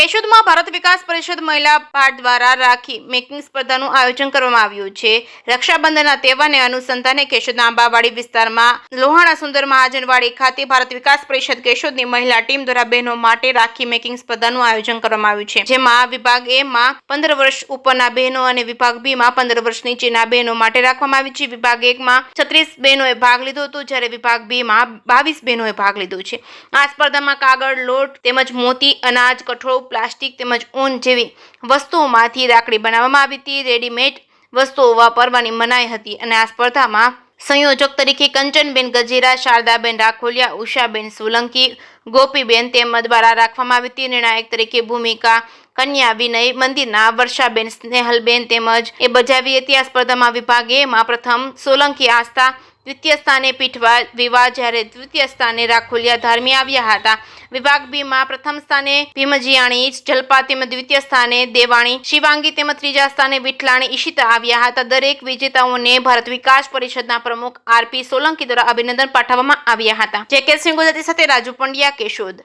કેશોદમાં ભારત વિકાસ પરિષદ મહિલા પાઠ દ્વારા રાખી મેકિંગ સ્પર્ધાનું આયોજન કરવામાં આવ્યું છે। રક્ષાબંધનના તહેવારને અનુસંધાને કેશોદના આંબાવાડી વિસ્તારમાં લોહાણા સુંદર મહાજનવાડી ખાતે ભારત વિકાસ પરિષદ કેશોદની મહિલા ટીમ દ્વારા બહેનો માટે રાખી મેકિંગ સ્પર્ધાનું આયોજન કરવામાં આવ્યું છે, જેમાં વિભાગ એ માં 15 વર્ષ ઉપરના બહેનો અને વિભાગ બી માં 15 વર્ષ નીચેના બહેનો માટે રાખવામાં આવી છે। વિભાગ 1 માં 36 બહેનોએ ભાગ લીધો હતો, જ્યારે વિભાગ બી માં 22 બહેનોએ ભાગ લીધો છે। આ સ્પર્ધામાં કાગળ, લોટ તેમજ મોતી, અનાજ, કઠોળ, પ્લાસ્ટિક તેમજ ઊન જેવી વસ્તુઓમાંથી રાખડી બનાવવામાં આવી હતી। રેડીમેડ વસ્તુઓ વાપરવાની મનાઈ હતી અને આ સ્પર્ધામાં સંયોજક તરીકે કંચનબેન ગજેરા, શારદાબેન રાખોલિયા, ઉષાબેન સોલંકી, ગોપીબેન તેમજ દ્વારા રાખવામાં આવી હતી। નિર્ણાયક તરીકે ભૂમિકા કન્યા વિનય મંદિરના વર્ષાબેન સ્નેહલબેન તેમજ એ બજાવી હતી। આ સ્પર્ધામાં વિભાગ એ માં પ્રથમ સોલંકી આસ્થા, દ્વિતીય સ્થાને પીઠવા વિવાહ, જ્યારે તૃતીય સ્થાને રાખોલિયા ધાર્મી આવ્યા હતા। વિભાગ બી માં પ્રથમ સ્થાને ભીમજીયાણી જલપા તેમજ દ્વિતીય સ્થાને દેવાણી શિવાંગી તેમજ ત્રીજા સ્થાને વિઠલાણી ઈશિતા આવ્યા હતા। દરેક વિજેતાઓને ભારત વિકાસ પરિષદના પ્રમુખ આરપી સોલંકી દ્વારા અભિનંદન પાઠવવામાં આવ્યા હતા। જે કે સિંહ ગુજરાતી સાથે રાજુ પંડ્યા, કેશોદ।